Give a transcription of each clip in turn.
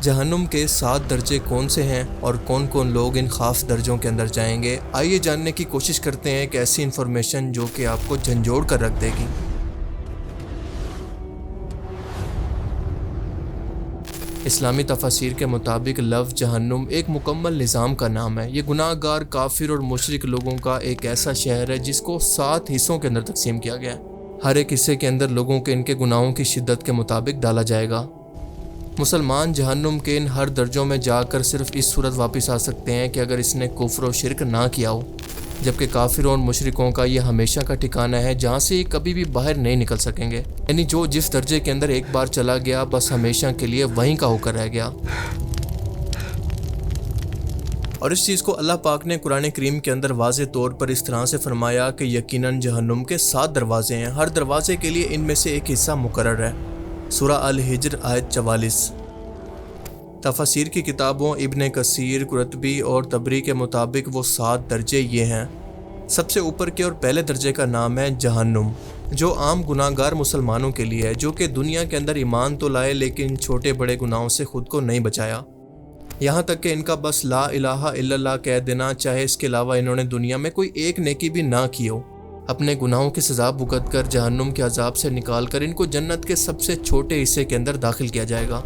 جہنم کے 7 درجے کون سے ہیں اور کون کون لوگ ان خاص درجوں کے اندر جائیں گے، آئیے جاننے کی کوشش کرتے ہیں کہ ایسی انفارمیشن جو کہ آپ کو جھنجھوڑ کر رکھ دے گی۔ اسلامی تفاسیر کے مطابق لفظ جہنم ایک مکمل نظام کا نام ہے۔ یہ گناہ گار، کافر اور مشرک لوگوں کا ایک ایسا شہر ہے جس کو 7 حصوں کے اندر تقسیم کیا گیا ہے۔ ہر ایک حصے کے اندر لوگوں کے ان کے گناہوں کی شدت کے مطابق ڈالا جائے گا۔ مسلمان جہنم کے ان ہر درجوں میں جا کر صرف اس صورت واپس آ سکتے ہیں کہ اگر اس نے کفر و شرک نہ کیا ہو، جبکہ کافروں اور مشرکوں کا یہ ہمیشہ کا ٹھکانہ ہے جہاں سے یہ کبھی بھی باہر نہیں نکل سکیں گے، یعنی جو جس درجے کے اندر ایک بار چلا گیا بس ہمیشہ کے لیے وہیں کا ہو کر رہ گیا۔ اور اس چیز کو اللہ پاک نے قرآن کریم کے اندر واضح طور پر اس طرح سے فرمایا کہ یقیناً جہنم کے 7 دروازے ہیں، ہر دروازے کے لیے ان میں سے ایک حصہ مقرر ہے۔ سورہ الحجر آیت 44۔ تفاسیر کی کتابوں ابن کثیر، قرطبی اور طبری کے مطابق وہ 7 درجے یہ ہیں۔ سب سے اوپر کے اور پہلے درجے کا نام ہے جہنم، جو عام گناہ گار مسلمانوں کے لیے ہے، جو کہ دنیا کے اندر ایمان تو لائے لیکن چھوٹے بڑے گناہوں سے خود کو نہیں بچایا، یہاں تک کہ ان کا بس لا الہ الا اللہ کہہ دینا، چاہے اس کے علاوہ انہوں نے دنیا میں کوئی ایک نیکی بھی نہ کی ہو، اپنے گناہوں کی سزا بھگت کر جہنم کے عذاب سے نکال کر ان کو جنت کے سب سے چھوٹے حصے کے اندر داخل کیا جائے گا۔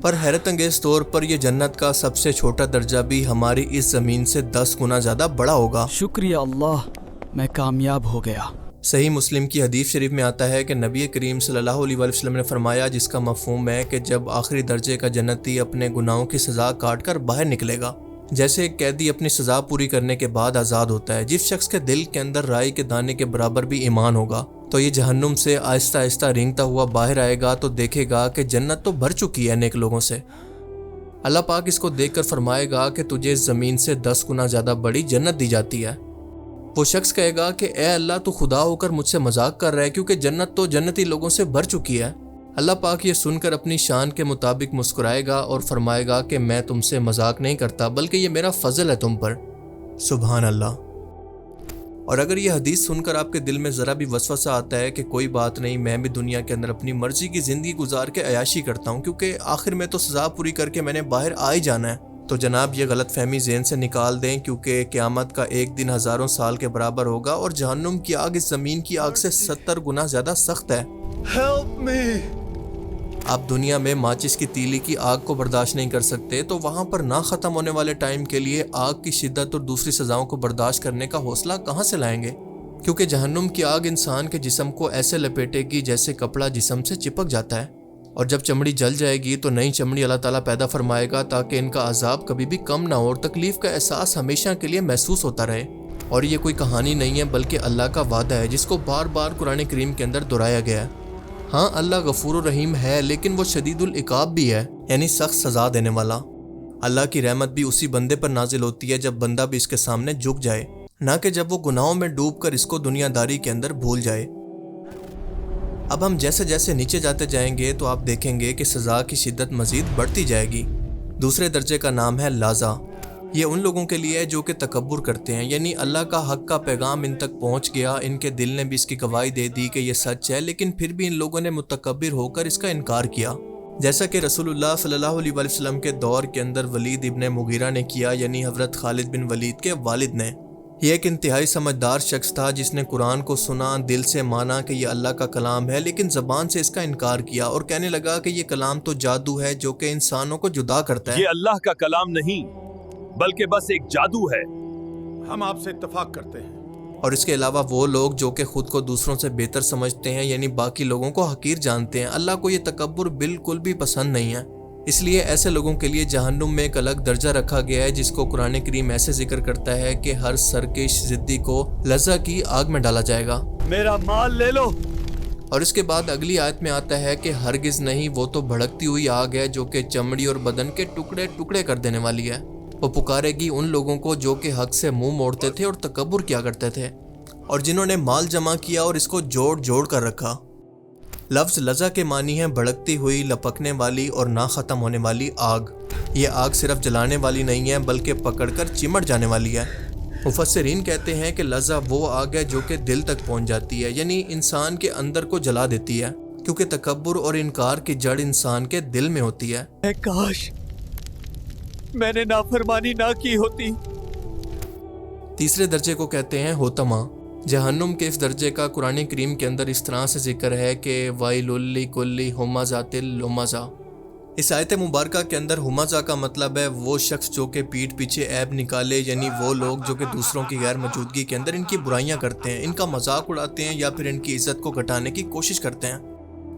پر حیرت انگیز طور پر یہ جنت کا سب سے چھوٹا درجہ بھی ہماری اس زمین سے 10 گنا زیادہ بڑا ہوگا۔ شکریہ اللہ، میں کامیاب ہو گیا۔ صحیح مسلم کی حدیث شریف میں آتا ہے کہ نبی کریم صلی اللہ علیہ وسلم نے فرمایا، جس کا مفہوم ہے کہ جب آخری درجے کا جنتی اپنے گناہوں کی سزا کاٹ کر باہر نکلے گا، جیسے ایک قیدی اپنی سزا پوری کرنے کے بعد آزاد ہوتا ہے، جس شخص کے دل کے اندر رائی کے دانے کے برابر بھی ایمان ہوگا تو یہ جہنم سے آہستہ آہستہ رینگتا ہوا باہر آئے گا تو دیکھے گا کہ جنت تو بھر چکی ہے نیک لوگوں سے۔ اللہ پاک اس کو دیکھ کر فرمائے گا کہ تجھے اس زمین سے 10 گنا زیادہ بڑی جنت دی جاتی ہے۔ وہ شخص کہے گا کہ اے اللہ، تو خدا ہو کر مجھ سے مذاق کر رہا ہے، کیونکہ جنت تو جنتی لوگوں سے بھر چکی ہے۔ اللہ پاک یہ سن کر اپنی شان کے مطابق مسکرائے گا اور فرمائے گا کہ میں تم سے مذاق نہیں کرتا، بلکہ یہ میرا فضل ہے تم پر۔ سبحان اللہ۔ اور اگر یہ حدیث سن کر آپ کے دل میں ذرا بھی وسوسہ آتا ہے کہ کوئی بات نہیں، میں بھی دنیا کے اندر اپنی مرضی کی زندگی گزار کے عیاشی کرتا ہوں، کیونکہ آخر میں تو سزا پوری کر کے میں نے باہر آ ہی جانا ہے، تو جناب یہ غلط فہمی ذہن سے نکال دیں، کیونکہ قیامت کا ایک دن ہزاروں سال کے برابر ہوگا اور جہنم کی آگ اس زمین کی آگ سے 70 گنا زیادہ سخت ہے۔ Help me! آپ دنیا میں ماچس کی تیلی کی آگ کو برداشت نہیں کر سکتے تو وہاں پر نہ ختم ہونے والے ٹائم کے لیے آگ کی شدت اور دوسری سزاؤں کو برداشت کرنے کا حوصلہ کہاں سے لائیں گے؟ کیونکہ جہنم کی آگ انسان کے جسم کو ایسے لپیٹے گی جیسے کپڑا جسم سے چپک جاتا ہے، اور جب چمڑی جل جائے گی تو نئی چمڑی اللہ تعالیٰ پیدا فرمائے گا تاکہ ان کا عذاب کبھی بھی کم نہ ہو اور تکلیف کا احساس ہمیشہ کے لیے محسوس ہوتا رہے۔ اور یہ کوئی کہانی نہیں ہے بلکہ اللہ کا وعدہ ہے جس کو بار بار قرآن کریم کے اندر دہرایا گیا ہے۔ ہاں، اللہ غفور و رحیم ہے لیکن وہ شدید العقاب بھی ہے، یعنی سخت سزا دینے والا۔ اللہ کی رحمت بھی اسی بندے پر نازل ہوتی ہے جب بندہ بھی اس کے سامنے جھک جائے، نہ کہ جب وہ گناہوں میں ڈوب کر اس کو دنیا داری کے اندر بھول جائے۔ اب ہم جیسے جیسے نیچے جاتے جائیں گے تو آپ دیکھیں گے کہ سزا کی شدت مزید بڑھتی جائے گی۔ دوسرے درجے کا نام ہے لازا۔ یہ ان لوگوں کے لیے ہے جو کہ تکبر کرتے ہیں، یعنی اللہ کا حق کا پیغام ان تک پہنچ گیا، ان کے دل نے بھی اس کی گواہی دے دی کہ یہ سچ ہے، لیکن پھر بھی ان لوگوں نے متکبر ہو کر اس کا انکار کیا، جیسا کہ رسول اللہ صلی اللہ علیہ وسلم کے دور کے اندر ولید ابن مغیرہ نے کیا، یعنی حضرت خالد بن ولید کے والد نے۔ یہ ایک انتہائی سمجھدار شخص تھا جس نے قرآن کو سنا، دل سے مانا کہ یہ اللہ کا کلام ہے، لیکن زبان سے اس کا انکار کیا اور کہنے لگا کہ یہ کلام تو جادو ہے جو کہ انسانوں کو جدا کرتا ہے۔ یہ اللہ کا کلام نہیں بلکہ بس ایک جادو ہے۔ ہم آپ سے اتفاق کرتے ہیں۔ اور اس کے علاوہ وہ لوگ جو کہ خود کو دوسروں سے بہتر سمجھتے ہیں، یعنی باقی لوگوں کو حقیر جانتے ہیں، اللہ کو یہ تکبر بالکل بھی پسند نہیں ہے۔ اس لیے ایسے لوگوں کے لیے جہنم میں ایک الگ درجہ رکھا گیا ہے جس کو قرآن کریم ایسے ذکر کرتا ہے کہ ہر سرکش ضدی کو لظہ کی آگ میں ڈالا جائے گا۔ میرا مال لے لو۔ اور اس کے بعد اگلی آیت میں آتا ہے کہ ہرگز نہیں، وہ تو بھڑکتی ہوئی آگ ہے جو کہ چمڑی اور بدن کے ٹکڑے ٹکڑے کر دینے والی ہے۔ وہ پکارے گی ان لوگوں کو جو کہ حق سے منہ موڑتے تھے اور تکبر کیا کرتے تھے، اور جنہوں نے مال جمع کیا اور اس کو جوڑ جوڑ کر رکھا۔ لفظ لظہ کے معنی ہے بھڑکتی ہوئی، لپکنے والی اور نہ ختم ہونے والی آگ۔ یہ آگ صرف جلانے والی نہیں ہے بلکہ پکڑ کر چمٹ جانے والی ہے۔ مفسرین کہتے ہیں کہ لظہ وہ آگ ہے جو کہ دل تک پہنچ جاتی ہے، یعنی انسان کے اندر کو جلا دیتی ہے، क्योंकि तकब्बुर और इनकार की जड़ इंसान के दिल में होती है। काश मैंने नाफरमानी ना की होती। तीसरे दर्जे को कहते हैं होतमा। जहन्नुम के इस दर्जे का कुरान करीम के अंदर इस तरह से जिक्र है कि वाइलुल लिकुल्ली हुमाज़ातिल लुमज़ा। इस आयत मुबारका के अंदर हुमाज़ा का मतलब है वो शख्स जो कि पीठ पीछे ऐब निकाले, यानी वो लोग जो कि दूसरों की गैर मौजूदगी के अंदर इनकी बुराइयां करते हैं, इनका मजाक उड़ाते हैं या फिर इनकी इज्जत को घटाने की कोशिश करते हैं।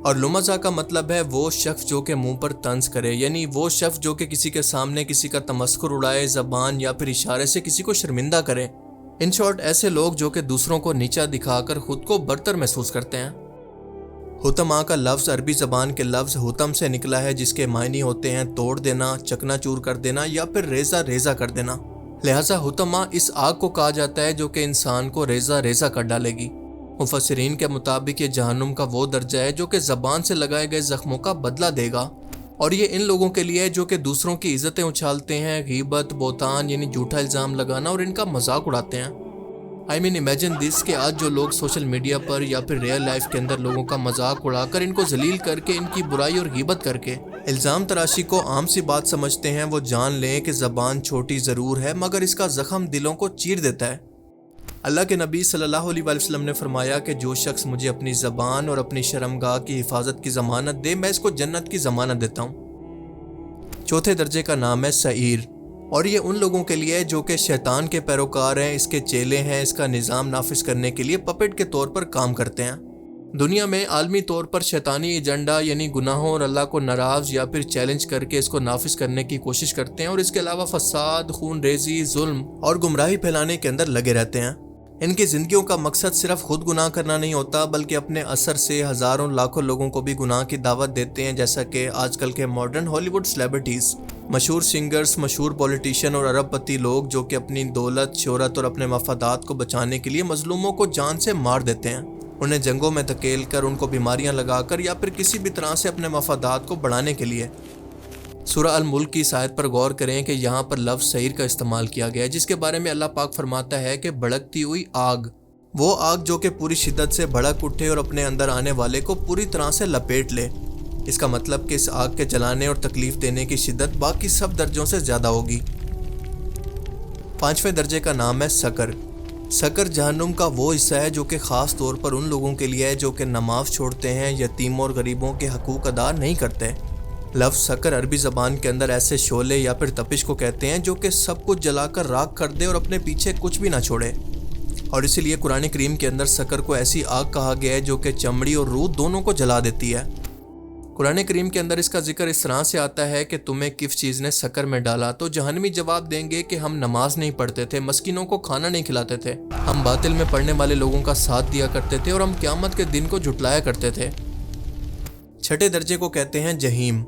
और लुमज़ा का मतलब है वो शख्स जो कि मुंह पर तंज करे, यानी वो शख्स जो कि किसी के सामने किसी का तमस्कुर उड़ाए, ज़बान या फिर इशारे से किसी को शर्मिंदा करे। इन शॉर्ट ऐसे लोग जो कि दूसरों को नीचा दिखाकर खुद को बरतर महसूस करते हैं। हुतमा का लफ्ज़ अरबी ज़बान के लफ्ज़ हुतम से निकला है, जिसके मायने होते हैं तोड़ देना, चकनाचूर कर देना या फिर रेज़ा रेज़ा कर देना। लिहाजा हुतमा इस आग को कहा जाता है जो कि इंसान को रेज़ा रेज़ा कर डालेगी। मुफस्सिरीन के मुताबिक ये जहन्नुम का वो दर्जा है जो कि ज़बान से लगाए गए ज़ख्मों का बदला देगा, और ये इन लोगों के लिए है जो कि दूसरों की इज़्ज़तें उछालते हैं, गीबत, बोतान यानी झूठा इल्ज़ाम लगाना और इनका मजाक उड़ाते हैं। आई मीन इमेजिन दिस कि आज जो लोग सोशल मीडिया पर या फिर रियल लाइफ के अंदर लोगों का मजाक उड़ाकर, इनको जलील करके, इनकी बुराई और गीबत करके इल्ज़ाम तराशी को आम सी बात समझते हैं, वो जान लें कि ज़बान छोटी ज़रूर है मगर इसका ज़ख्म दिलों को चीर देता है। अल्लाह के नबी सल्लल्लाहु अलैहि वसल्लम ने फरमाया कि जो शख्स मुझे अपनी ज़बान और अपनी शर्मगाह की हिफाजत की ज़मानत दे, मैं इसको जन्नत की ज़मानत देता हूँ। चौथे दर्जे का नाम है सईर, और ये उन लोगों के लिए जो कि शैतान के पैरोकार हैं, इसके चेले हैं, इसका निज़ाम नाफिज करने के लिए पपेट के तौर पर काम करते हैं। दुनिया में आलमी तौर पर शैतानी एजेंडा यानी गुनाहों और अल्लाह को नाराज़ या फिर चैलेंज करके इसको नाफिज करने की कोशिश करते हैं, और इसके अलावा फसाद, खून रेजी, जुल्म और गुमराही फैलाने के अंदर लगे रहते हैं। इनकी ज़िंदगियों का मकसद सिर्फ खुद गुनाह करना नहीं होता, बल्कि अपने असर से हज़ारों लाखों लोगों को भी गुनाह की दावत देते हैं, जैसा कि आजकल के मॉडर्न हॉलीवुड सेलिब्रिटीज़, मशहूर सिंगर्स, मशहूर पॉलिटिशियन और अरबपति लोग जो कि अपनी दौलत, शोहरत और अपने मफादात को बचाने के लिए मजलूमों को जान से मार देते हैं, उन्हें जंगों में धकेल कर, उनको बीमारियां लगाकर या फिर किसी भी तरह से अपने मफादात को बढ़ाने के लिए। सूरह अल मुल्क की इस आयत पर गौर करें कि यहाँ पर लफ्ज़ सईर का इस्तेमाल किया गया है, जिसके बारे में अल्लाह पाक फरमाता है कि भड़कती हुई आग, वो आग जो कि पूरी शिद्दत से भड़क उठे और अपने अंदर आने वाले को पूरी तरह से लपेट ले। इसका मतलब कि इस आग के जलाने और तकलीफ देने की शिद्दत बाकी सब दर्जों से ज़्यादा होगी। पांचवें दर्जे का नाम है सकर। सकर जहन्नुम का वो हिस्सा है जो कि ख़ास तौर पर उन लोगों के लिए है जो कि नमाज छोड़ते हैं, यतीमों और गरीबों के हकूक़ अदा नहीं करते। लफ्ज़ सकर अरबी ज़बान के अंदर ऐसे शोले या फिर तपिश को कहते हैं जो कि सब कुछ जलाकर राख कर दे और अपने पीछे कुछ भी ना छोड़े, और इसीलिए कुरान करीम के अंदर सकर को ऐसी आग कहा गया है जो कि चमड़ी और रूह दोनों को जला देती है। कुरान करीम के अंदर इसका जिक्र इस तरह से आता है कि तुम्हें किस चीज़ ने सकर में डाला, तो जहन्नमी जवाब देंगे कि हम नमाज नहीं पढ़ते थे, मस्किनों को खाना नहीं खिलाते थे, हम बातिल में पढ़ने वाले लोगों का साथ दिया करते थे और हम क़यामत के दिन को झुटलाया करते थे। छठे दर्जे को कहते हैं जहीम।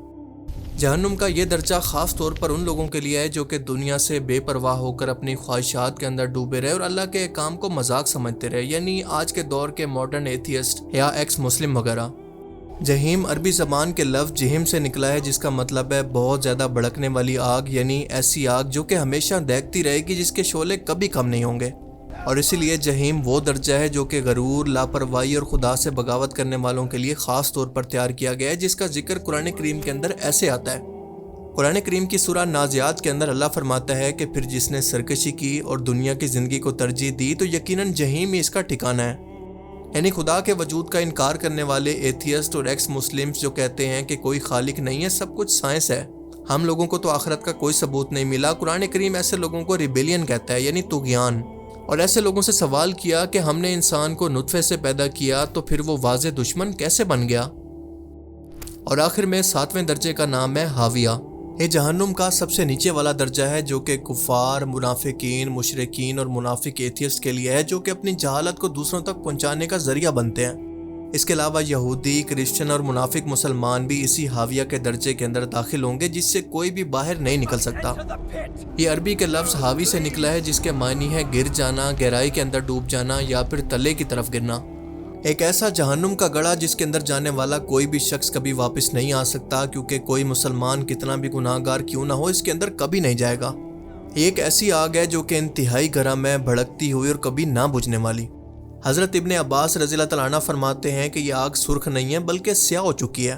जहन्नुम का ये दर्जा ख़ास तौर पर उन लोगों के लिए है जो कि दुनिया से बेपरवाह होकर अपनी ख्वाहिशात के अंदर डूबे रहे और अल्लाह के काम को मजाक समझते रहे, यानी आज के दौर के मॉडर्न एथियस्ट या एक्स मुस्लिम वगैरह। जहीम अरबी ज़बान के लफ्ज़ जिहिम से निकला है, जिसका मतलब है बहुत ज़्यादा भड़कने वाली आग, यानी ऐसी आग जो कि हमेशा दहकती रहेगी, जिसके शोले कभी कम नहीं होंगे। और इसीलिए जहीम वो दर्जा है जो कि गरूर, लापरवाही और खुदा से बगावत करने वालों के लिए ख़ास तौर पर तैयार किया गया है, जिसका जिक्र कुरान करीम के अंदर ऐसे आता है। कुरान करीम की सूरह नाज़ियात के अंदर अल्लाह फरमाता है कि फिर जिसने सरकशी की और दुनिया की ज़िंदगी को तरजीह दी तो यकीनन जहीम ही इसका ठिकाना है। यानी खुदा के वजूद का इनकार करने वाले एथियस्ट और एक्स मुस्लिम्स जो कहते हैं कि कोई खालिक नहीं है, सब कुछ साइंस है, हम लोगों को तो आखिरत का कोई सबूत नहीं मिला, कुरान करीम ऐसे लोगों को रिबेलियन कहता है, यानी तुग़यान। और ऐसे लोगों से सवाल किया कि हमने इंसान को नुत्फे से पैदा किया तो फिर वो वाज़े दुश्मन कैसे बन गया। और आखिर में सातवें दर्जे का नाम है हाविया। ये जहन्नुम का सबसे नीचे वाला दर्जा है जो कि कुफ़ार, मुनाफिकीन, मुशरिकीन और मुनाफिक एथियस्ट के लिए है, जो कि अपनी जहालत को दूसरों तक पहुंचाने का जरिया बनते हैं। इसके अलावा यहूदी, क्रिश्चियन और मुनाफिक मुसलमान भी इसी हाविया के दर्जे के अंदर दाखिल होंगे, जिससे कोई भी बाहर नहीं निकल सकता। ये अरबी के लफ्ज़ हावी से निकला है, जिसके मानी है गिर जाना, गहराई के अंदर डूब जाना या फिर तले की तरफ गिरना। एक ऐसा जहन्नुम का गड़ा जिसके अंदर जाने वाला कोई भी शख्स कभी वापस नहीं आ सकता, क्योंकि कोई मुसलमान कितना भी गुनाहगार क्यों ना हो इसके अंदर कभी नहीं जाएगा। एक ऐसी आग है जो कि इंतहाई गर्म है, भड़कती हुई और कभी ना बुझने वाली। حضرت ابن عباس رضی اللہ تعالیٰ عنہ فرماتے ہیں کہ یہ آگ سرخ نہیں ہے بلکہ سیاہ ہو چکی ہے،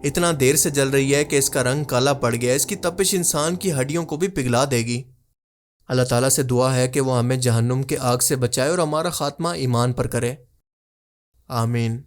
اتنا دیر سے جل رہی ہے کہ اس کا رنگ کالا پڑ گیا، اس کی تپش انسان کی ہڈیوں کو بھی پگھلا دے گی۔ اللہ تعالیٰ سے دعا ہے کہ وہ ہمیں جہنم کے آگ سے بچائے اور ہمارا خاتمہ ایمان پر کرے، آمین۔